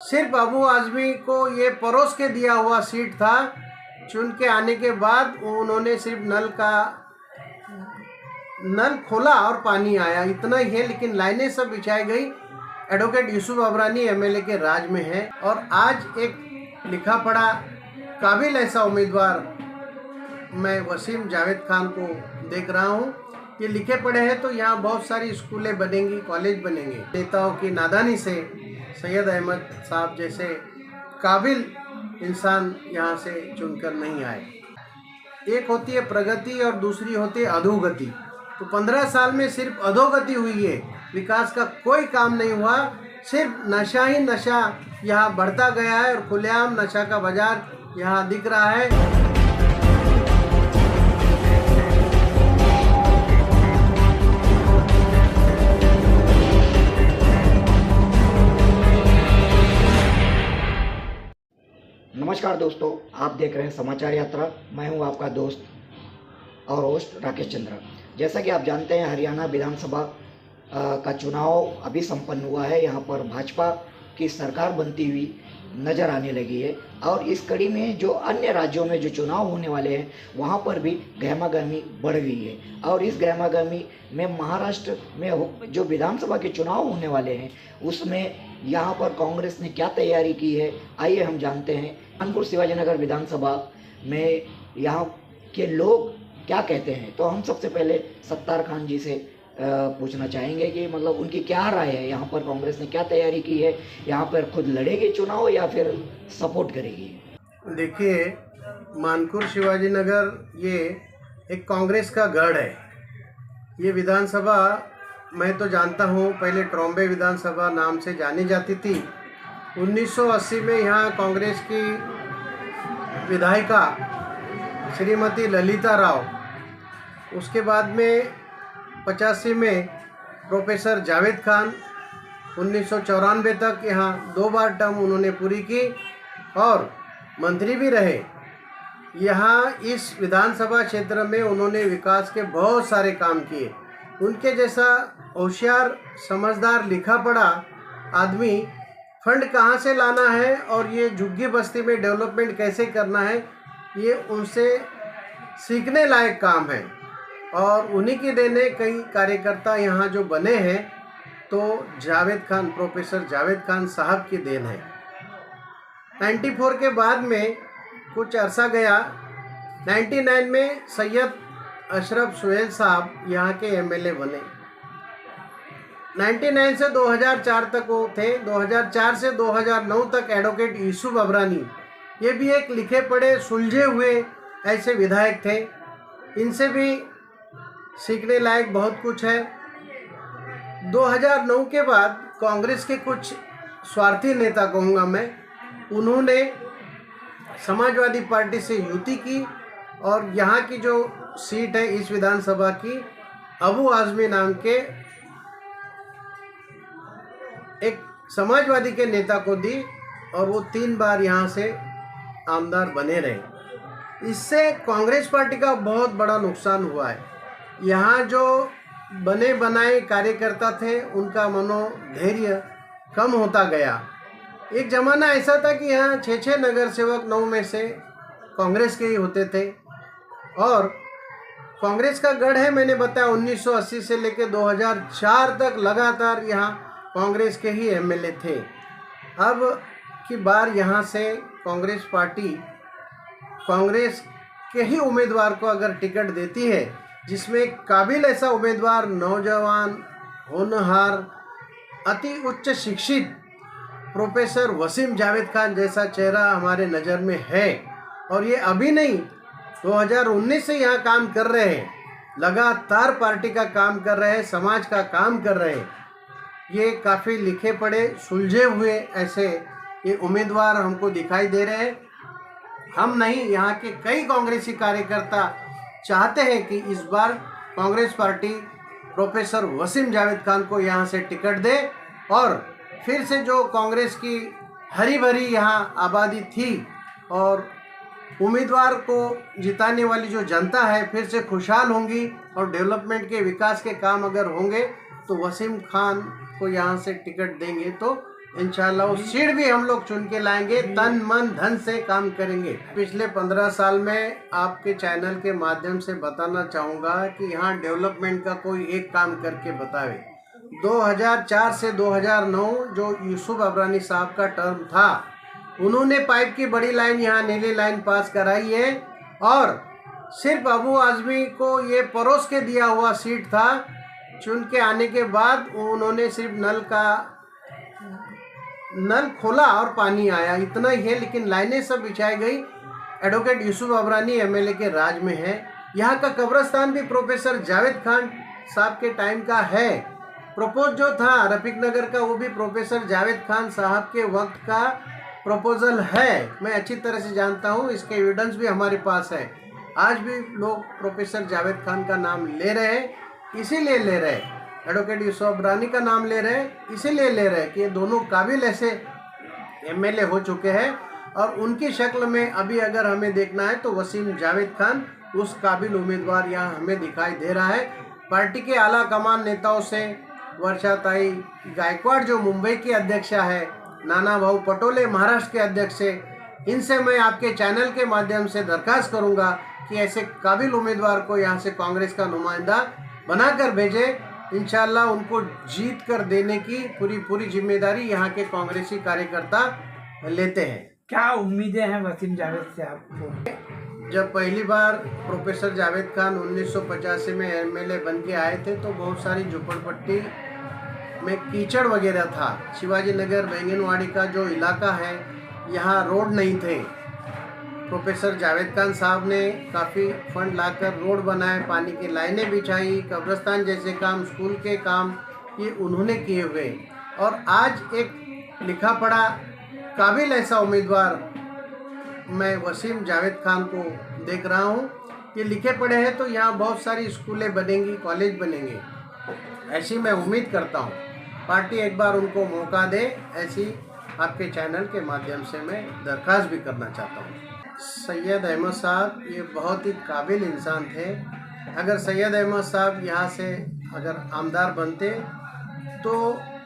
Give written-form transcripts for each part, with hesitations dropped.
सिर्फ अबू आज़मी को ये परोस के दिया हुआ सीट था। चुन के आने के बाद उन्होंने सिर्फ नल खोला और पानी आया, इतना ही है। लेकिन लाइनें सब बिछाई गई। एडवोकेट यूसुफ अबरानी एमएलए के राज में है और आज एक लिखा पढ़ा काबिल ऐसा उम्मीदवार मैं वसीम जावेद खान को देख रहा हूँ। ये लिखे पढ़े हैं तो यहाँ बहुत सारी स्कूलें बनेंगी, कॉलेज बनेंगे। नेताओं की नादानी से सैयद अहमद साहब जैसे काबिल इंसान यहाँ से चुनकर नहीं आए। एक होती है प्रगति और दूसरी होती है अधोगति। तो 15 साल में सिर्फ अधोगति हुई है, विकास का कोई काम नहीं हुआ। सिर्फ नशा ही नशा यहाँ बढ़ता गया है और खुलेआम नशा का बाजार यहाँ दिख रहा है। नमस्कार दोस्तों, आप देख रहे हैं समाचार यात्रा। मैं हूं आपका दोस्त और होस्ट राकेश चंद्र। जैसा कि आप जानते हैं, हरियाणा विधानसभा का चुनाव अभी संपन्न हुआ है। यहां पर भाजपा की सरकार बनती हुई नज़र आने लगी है और इस कड़ी में जो अन्य राज्यों में जो चुनाव होने वाले हैं वहां पर भी गहमागहमी बढ़ गई है। और इस गहमागहमी में महाराष्ट्र में जो विधानसभा के चुनाव होने वाले हैं उसमें यहाँ पर कांग्रेस ने क्या तैयारी की है, आइए हम जानते हैं। कानपुर शिवाजीनगर विधानसभा में यहाँ के लोग क्या कहते हैं, तो हम सबसे पहले सत्तार खान जी से पूछना चाहेंगे कि मतलब उनकी क्या राय है, यहाँ पर कांग्रेस ने क्या तैयारी की है, यहाँ पर खुद लड़ेगी चुनाव या फिर सपोर्ट करेगी। देखिए, मानपुर शिवाजीनगर ये एक कांग्रेस का गढ़ है। ये विधानसभा मैं तो जानता हूँ, पहले ट्रॉम्बे विधानसभा नाम से जानी जाती थी। 1980 में यहाँ कांग्रेस की विधायिका श्रीमती ललिता राव, उसके बाद में 85 में प्रोफेसर जावेद खान, 1994 तक यहाँ 2 बार टर्म उन्होंने पूरी की और मंत्री भी रहे। यहाँ इस विधानसभा क्षेत्र में उन्होंने विकास के बहुत सारे काम किए। उनके जैसा होशियार, समझदार, लिखा पढ़ा आदमी फंड कहाँ से लाना है और ये झुग्गी बस्ती में डेवलपमेंट कैसे करना है, ये उनसे सीखने लायक काम है। और उन्हीं की देने कई कार्यकर्ता यहाँ जो बने हैं, तो जावेद खान, प्रोफेसर जावेद खान साहब की देन है। 94 के बाद में कुछ अरसा गया। 99 में सैयद अशरफ सुहेल साहब यहाँ के एमएलए बने। 99 से 2004 तक वो थे। 2004 से 2009 तक एडवोकेट यूसुफ अबरानी, ये भी एक लिखे पढ़े सुलझे हुए ऐसे विधायक थे। इनसे भी सीखने लायक बहुत कुछ है। 2009 के बाद कांग्रेस के कुछ स्वार्थी नेता कहूँगा मैं, उन्होंने समाजवादी पार्टी से युति की और यहाँ की जो सीट है इस विधानसभा की अबू आज़मी नाम के एक समाजवादी के नेता को दी और वो 3 बार यहाँ से आमदार बने रहे। इससे कांग्रेस पार्टी का बहुत बड़ा नुकसान हुआ है। यहाँ जो बने बनाए कार्यकर्ता थे उनका मनोधैर्य कम होता गया। एक ज़माना ऐसा था कि यहाँ 6 नगर सेवक 9 में से कांग्रेस के ही होते थे और कांग्रेस का गढ़ है। मैंने बताया 1980 से लेकर 2004 तक लगातार यहाँ कांग्रेस के ही एमएलए थे। अब की बार यहाँ से कांग्रेस पार्टी कांग्रेस के ही उम्मीदवार को अगर टिकट देती है, जिसमें काबिल ऐसा उम्मीदवार, नौजवान, होनहार, अति उच्च शिक्षित प्रोफेसर वसीम जावेद खान जैसा चेहरा हमारे नज़र में है और ये अभी नहीं 2019 से यहाँ काम कर रहे हैं, लगातार पार्टी का काम कर रहे हैं, समाज का काम कर रहे हैं। ये काफ़ी लिखे पढ़े सुलझे हुए ऐसे ये उम्मीदवार हमको दिखाई दे रहे हैं। हम नहीं, यहाँ के कई कांग्रेसी कार्यकर्ता चाहते हैं कि इस बार कांग्रेस पार्टी प्रोफेसर वसीम जावेद खान को यहाँ से टिकट दे और फिर से जो कांग्रेस की हरी भरी यहाँ आबादी थी और उम्मीदवार को जिताने वाली जो जनता है फिर से खुशहाल होंगी और डेवलपमेंट के विकास के काम अगर होंगे तो वसीम खान को यहाँ से टिकट देंगे तो इंशाल्लाह उस सीट भी हम लोग चुन के लाएंगे, तन मन धन से काम करेंगे। पिछले 15 साल में आपके चैनल के माध्यम से बताना चाहूँगा कि यहाँ डेवलपमेंट का कोई एक काम करके बतावे। 2004 से 2009 जो यूसुफ अबरानी साहब का टर्म था, उन्होंने पाइप की बड़ी लाइन यहाँ नीली लाइन पास कराई है और सिर्फ अबू आजमी को ये परोस के दिया हुआ सीट था। चुन के आने के बाद उन्होंने सिर्फ नल खोला और पानी आया, इतना ही है। लेकिन लाइनें सब बिछाई गई। एडवोकेट यूसुफ अबरानी एमएलए के राज में है। यहाँ का कब्रिस्तान भी प्रोफेसर जावेद खान साहब के टाइम का है। प्रपोज जो था रफीक नगर का, वो भी प्रोफेसर जावेद खान साहब के वक्त का प्रपोजल है। मैं अच्छी तरह से जानता हूँ, इसके एविडेंस भी हमारे पास है। आज भी लोग प्रोफेसर जावेद खान का नाम ले रहे हैं, इसीलिए ले रहे हैं। एडवोकेट यूसुफ अबरानी का नाम ले रहे हैं, इसीलिए ले रहे हैं कि ये दोनों काबिल ऐसे एमएलए हो चुके हैं। और उनकी शक्ल में अभी अगर हमें देखना है तो वसीम जावेद खान उस काबिल उम्मीदवार यहाँ हमें दिखाई दे रहा है। पार्टी के आला कमान नेताओं से वर्षाताई गायकवाड़ जो मुंबई की अध्यक्षा है, नाना भाऊ पटोले महाराष्ट्र के अध्यक्ष है, इनसे मैं आपके चैनल के माध्यम से दरख्वास्त करूंगा कि ऐसे काबिल उम्मीदवार को यहाँ से कांग्रेस का नुमाइंदा बनाकर भेजे। इंशाल्लाह उनको जीत कर देने की पूरी जिम्मेदारी यहाँ के कांग्रेसी कार्यकर्ता लेते हैं। क्या उम्मीदें हैं वसीम जावेद से आपको? जब पहली बार प्रोफेसर जावेद खान 1985 में एमएलए बन के आए थे तो बहुत सारी झुपड़पट्टी में कीचड़ वगैरह था। शिवाजी नगर बैंगनवाड़ी का जो इलाका है, यहाँ रोड नहीं थे। प्रोफेसर जावेद खान साहब ने काफ़ी फंड लाकर रोड बनाए, पानी की लाइनें बिछाई, कब्रिस्तान जैसे काम, स्कूल के काम ये उन्होंने किए हुए। और आज एक लिखा पढ़ा काबिल ऐसा उम्मीदवार मैं वसीम जावेद खान को देख रहा हूँ। ये लिखे पढ़े हैं तो यहाँ बहुत सारी स्कूलें बनेंगी, कॉलेज बनेंगे, ऐसी मैं उम्मीद करता हूँ। पार्टी एक बार उनको मौका दे, ऐसी आपके चैनल के माध्यम से मैं दरख्वास्त भी करना चाहता हूँ। सैयद अहमद साहब ये बहुत ही काबिल इंसान थे। अगर सैयद अहमद साहब यहाँ से अगर आमदार बनते तो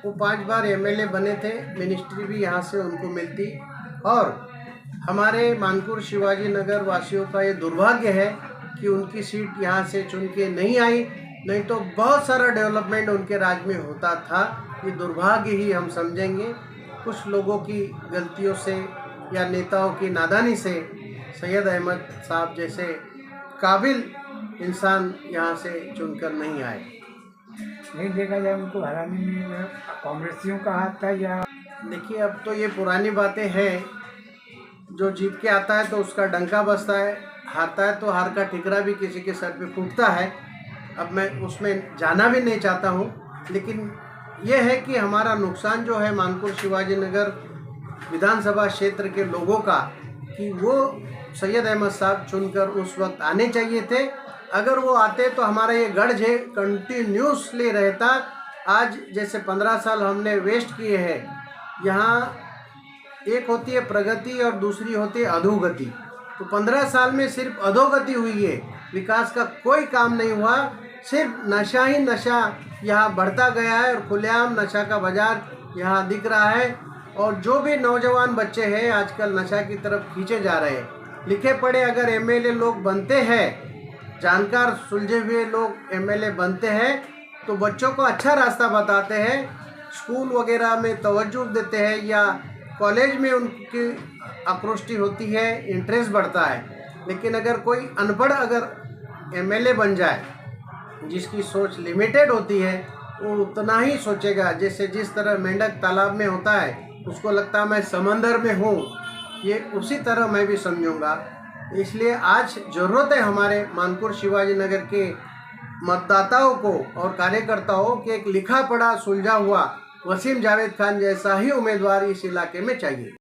वो 5 बार एमएलए बने थे, मिनिस्ट्री भी यहाँ से उनको मिलती। और हमारे मानपुर शिवाजी नगर वासियों का ये दुर्भाग्य है कि उनकी सीट यहाँ से चुन के नहीं आई, नहीं तो बहुत सारा डेवलपमेंट उनके राज में होता था। ये दुर्भाग्य ही हम समझेंगे। कुछ लोगों की गलतियों से या नेताओं की नादानी से सैयद अहमद साहब जैसे काबिल इंसान यहाँ से चुनकर नहीं आए। नहीं देखा जाए उनको हराने में कांग्रेसियों का हाथ था या? देखिए, अब तो ये पुरानी बातें हैं। जो जीत के आता है तो उसका डंका बजता है, हारता है तो हार का ठिकरा भी किसी के सर पे फूटता है। अब मैं उसमें जाना भी नहीं चाहता हूँ, लेकिन यह है कि हमारा नुकसान जो है मानपुर शिवाजी नगर विधानसभा क्षेत्र के लोगों का, कि वो सैयद अहमद साहब चुनकर उस वक्त आने चाहिए थे। अगर वो आते तो हमारा ये गढ़ है कंटिन्यूसली रहता। आज जैसे 15 साल हमने वेस्ट किए हैं, यहाँ एक होती है प्रगति और दूसरी होती है अधोगति। तो 15 साल में सिर्फ अधोगति हुई है, विकास का कोई काम नहीं हुआ। सिर्फ नशा ही नशा यहाँ बढ़ता गया है और खुलेआम नशा का बाजार यहाँ दिख रहा है। और जो भी नौजवान बच्चे हैं आजकल नशा की तरफ खींचे जा रहे हैं। लिखे पढ़े अगर एमएलए लोग बनते हैं, जानकार सुलझे हुए लोग एमएलए बनते हैं तो बच्चों को अच्छा रास्ता बताते हैं, स्कूल वगैरह में तवज्जो देते हैं या कॉलेज में उनकी आकृष्टि होती है, इंटरेस्ट बढ़ता है। लेकिन अगर कोई अनपढ़ अगर एमएलए बन जाए, जिसकी सोच लिमिटेड होती है, वो उतना ही सोचेगा। जैसे जिस तरह मेंढक तालाब में होता है, उसको लगता है मैं समंदर में हूँ, ये उसी तरह मैं भी समझूंगा। इसलिए आज ज़रूरत है हमारे मानपुर शिवाजी नगर के मतदाताओं को और कार्यकर्ताओं के एक लिखा पढ़ा सुलझा हुआ वसीम जावेद खान जैसा ही उम्मीदवार इस इलाके में चाहिए।